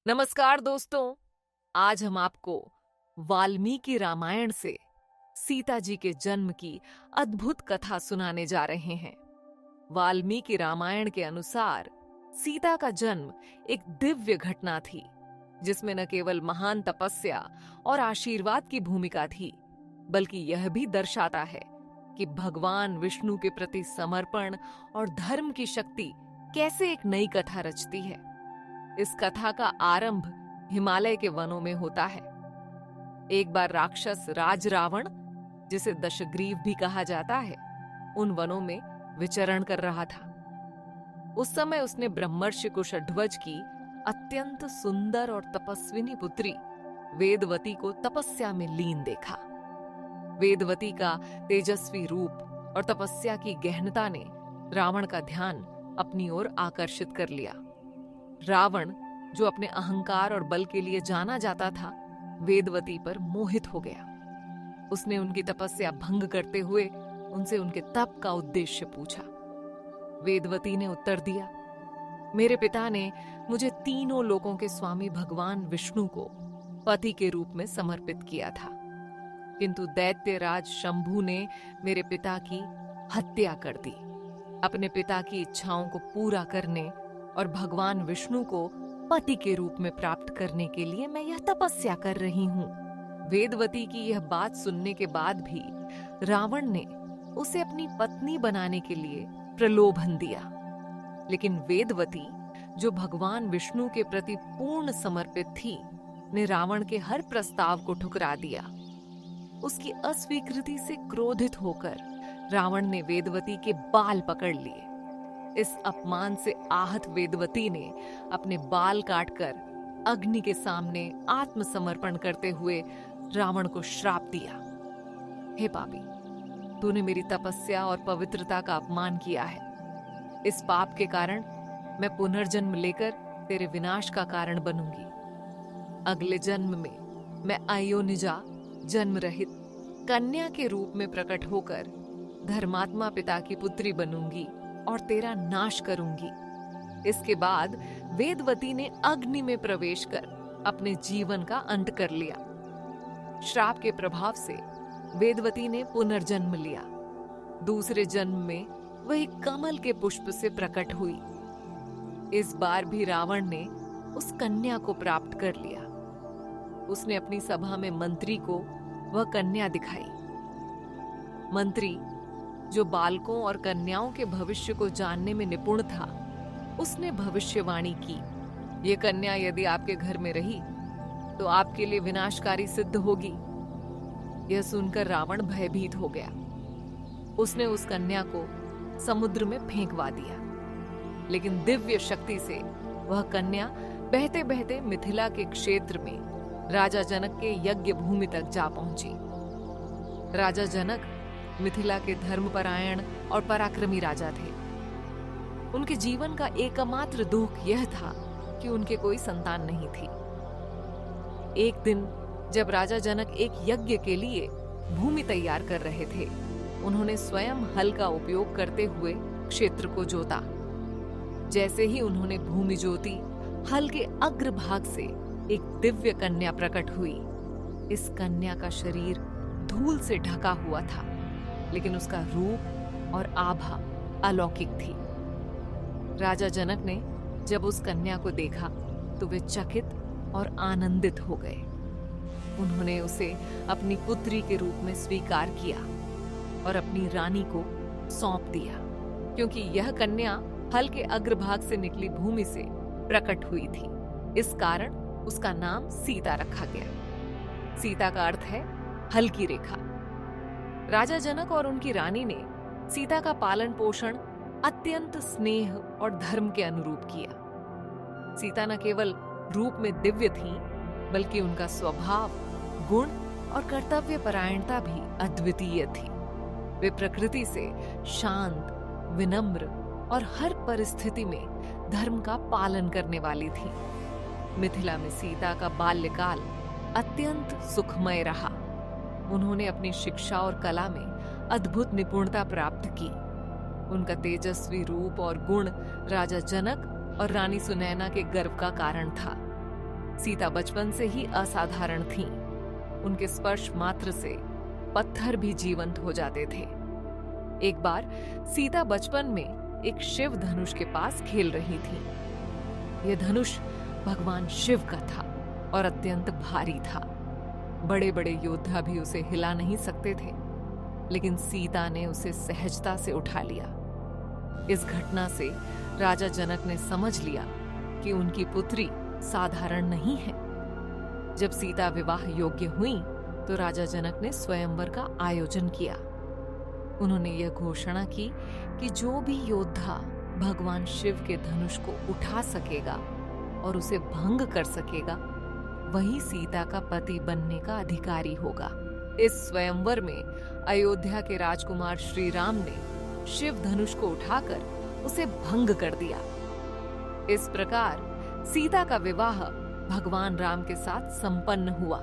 नमस्कार दोस्तों। आज हम आपको वाल्मीकि रामायण से सीता जी के जन्म की अद्भुत कथा सुनाने जा रहे हैं। वाल्मीकि रामायण के अनुसार सीता का जन्म एक दिव्य घटना थी, जिसमें न केवल महान तपस्या और आशीर्वाद की भूमिका थी, बल्कि यह भी दर्शाता है कि भगवान विष्णु के प्रति समर्पण और धर्म की शक्ति कैसे एक नई कथा रचती है। इस कथा का आरंभ हिमालय के वनों में होता है। एक बार राक्षस राज रावण, जिसे दशग्रीव भी कहा जाता है, उन वनों में विचरण कर रहा था। उस समय उसने ब्रह्मर्षि कुशध्वज की अत्यंत सुंदर और तपस्विनी पुत्री वेदवती को तपस्या में लीन देखा। वेदवती का तेजस्वी रूप और तपस्या की गहनता ने रावण का ध्यान अपनी ओर आकर्षित कर लिया। रावण, जो अपने अहंकार और बल के लिए जाना जाता था, वेदवती पर मोहित हो गया। उसने उनकी तपस्या भंग करते हुए उनसे उनके तप का उद्देश्य पूछा। वेदवती ने उत्तर दिया, मेरे पिता ने मुझे तीनों लोकों के स्वामी भगवान विष्णु को पति के रूप में समर्पित किया था, किंतु दैत्यराज शंभु ने मेरे पिता की हत्या कर दी। अपने पिता की इच्छाओं को पूरा करने और भगवान विष्णु को पति के रूप में प्राप्त करने के लिए मैं यह तपस्या कर रही हूँ। वेदवती की यह बात सुनने के बाद भी रावण ने उसे अपनी पत्नी बनाने के लिए प्रलोभन दिया, लेकिन वेदवती, जो भगवान विष्णु के प्रति पूर्ण समर्पित थी, ने रावण के हर प्रस्ताव को ठुकरा दिया। उसकी अस्वीकृति से क्रोधित होकर रावण ने वेदवती के बाल पकड़ लिए। इस अपमान से आहत वेदवती ने अपने बाल काटकर अग्नि के सामने आत्मसमर्पण करते हुए रावण को श्राप दिया। हे पापी, तूने मेरी तपस्या और पवित्रता का अपमान किया है। इस पाप के कारण मैं पुनर्जन्म लेकर तेरे विनाश का कारण बनूंगी। अगले जन्म में मैं अयोनिजा, जन्म रहित कन्या के रूप में प्रकट होकर धर्मात्मा पिता की पुत्री बनूंगी और तेरा नाश करूंगी। इसके बाद वेदवती ने अग्नि में प्रवेश कर अपने जीवन का अंत कर लिया। श्राप के प्रभाव से वेदवती ने पुनर्जन्म लिया। दूसरे जन्म में वह एक कमल के पुष्प से प्रकट हुई। इस बार भी रावण ने उस कन्या को प्राप्त कर लिया। उसने अपनी सभा में मंत्री को वह कन्या दिखाई। मंत्री, जो बालकों और कन्याओं के भविष्य को जानने में निपुण था, उसने भविष्यवाणी की, ये कन्या यदि आपके घर में रही तो आपके लिए विनाशकारी सिद्ध होगी। यह सुनकर रावण भयभीत हो गया। उसने उस कन्या को समुद्र में फेंकवा दिया, लेकिन दिव्य शक्ति से वह कन्या बहते बहते मिथिला के क्षेत्र में राजा जनक के यज्ञ भूमि तक जा पहुंची। राजा जनक मिथिला के धर्मपरायण और पराक्रमी राजा थे। उनके जीवन का एकमात्र दुख यह था कि उनके कोई संतान नहीं थी। एक दिन जब राजा जनक एक यज्ञ के लिए भूमि तैयार कर रहे थे, उन्होंने स्वयं हल का उपयोग करते हुए क्षेत्र को जोता। जैसे ही उन्होंने भूमि जोती, हल के अग्रभाग से एक दिव्य कन्या प्रकट हुई। इस कन्या का शरीर धूल से ढका हुआ था, लेकिन उसका रूप और आभा अलौकिक थी। राजा जनक ने जब उस कन्या को देखा तो वे चकित और आनंदित हो गए। उन्होंने उसे अपनी पुत्री के रूप में स्वीकार किया और अपनी रानी को सौंप दिया, क्योंकि यह कन्या हल के अग्रभाग से निकली भूमि से प्रकट हुई थी। इस कारण उसका नाम सीता रखा गया। सीता का अर्थ है हल की रेखा। राजा जनक और उनकी रानी ने सीता का पालन पोषण अत्यंत स्नेह और धर्म के अनुरूप किया। सीता न केवल रूप में दिव्य थी, बल्कि उनका स्वभाव, गुण और कर्तव्य परायणता भी अद्वितीय थी। वे प्रकृति से शांत, विनम्र और हर परिस्थिति में धर्म का पालन करने वाली थी। मिथिला में सीता का बाल्यकाल अत्यंत सुखमय रहा। उन्होंने अपनी शिक्षा और कला में अद्भुत निपुणता प्राप्त की। उनका तेजस्वी रूप और गुण राजा जनक और रानी सुनैना के गर्व का कारण था। सीता बचपन से ही असाधारण थीं। उनके स्पर्श मात्र से पत्थर भी जीवंत हो जाते थे। एक बार सीता बचपन में एक शिव धनुष के पास खेल रही थी। यह धनुष भगवान शिव का था और अत्यंत भारी था। बड़े बड़े योद्धा भी उसे हिला नहीं सकते थे, लेकिन सीता ने उसे सहजता से उठा लिया। इस घटना से राजा जनक ने समझ लिया कि उनकी पुत्री साधारण नहीं है। जब सीता विवाह योग्य हुई तो राजा जनक ने स्वयंवर का आयोजन किया। उन्होंने यह घोषणा की कि जो भी योद्धा भगवान शिव के धनुष को उठा सकेगा और उसे भंग कर सकेगा, वही सीता का पति बनने का अधिकारी होगा। इस स्वयंवर में अयोध्या के राजकुमार श्री राम ने शिव धनुष को उठाकर उसे भंग कर दिया। इस प्रकार सीता का विवाह भगवान राम के साथ संपन्न हुआ।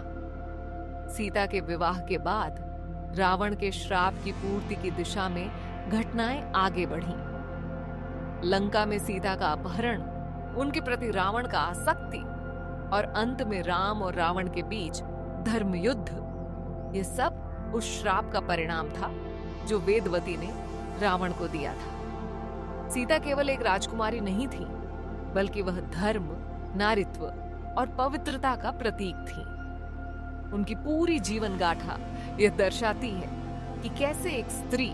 सीता के विवाह के बाद रावण के श्राप की पूर्ति की दिशा में घटनाएं आगे बढ़ीं। लंका में सीता का अपहरण, उनके प्रति रावण का आसक्ति और अंत में राम और रावण के बीच धर्म युद्ध, ये सब उस श्राप का परिणाम था जो वेदवती ने रावण को दिया था। सीता केवल एक राजकुमारी नहीं थी, बल्कि वह धर्म, नारित्व और पवित्रता का प्रतीक थी। उनकी पूरी जीवन गाथा यह दर्शाती है कि कैसे एक स्त्री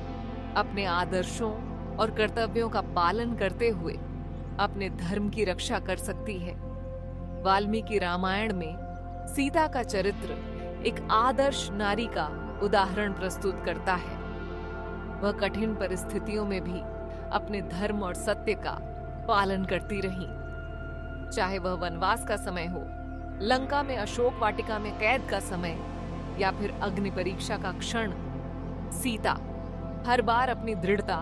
अपने आदर्शों और कर्तव्यों का पालन करते हुए अपने धर्म की रक्षा कर सकती है। वाल्मीकि रामायण में सीता का चरित्र एक आदर्श नारी का उदाहरण प्रस्तुत करता है। वह कठिन परिस्थितियों में भी अपने धर्म और सत्य का पालन करती रही। चाहे वह वनवास का समय हो, लंका में अशोक वाटिका में कैद का समय या फिर अग्नि परीक्षा का क्षण, सीता हर बार अपनी दृढ़ता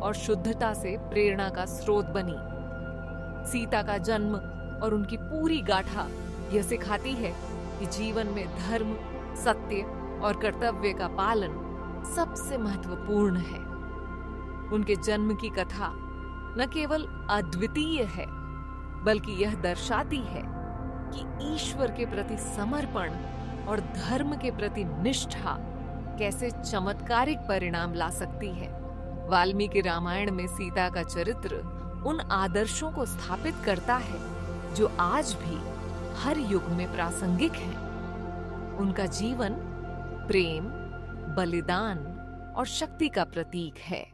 और शुद्धता से प्रेरणा का स्रोत बनी। सीता का जन्म और उनकी पूरी गाथा यह सिखाती है कि जीवन में धर्म, सत्य और कर्तव्य का पालन सबसे महत्वपूर्ण है। उनके जन्म की कथा न केवल अद्वितीय है, बल्कि यह दर्शाती है कि ईश्वर के प्रति समर्पण और धर्म के प्रति निष्ठा कैसे चमत्कारिक परिणाम ला सकती है। वाल्मीकि रामायण में सीता का चरित्र उन आदर्शों को स्थापित करता है जो आज भी हर युग में प्रासंगिक हैं। उनका जीवन प्रेम, बलिदान और शक्ति का प्रतीक है।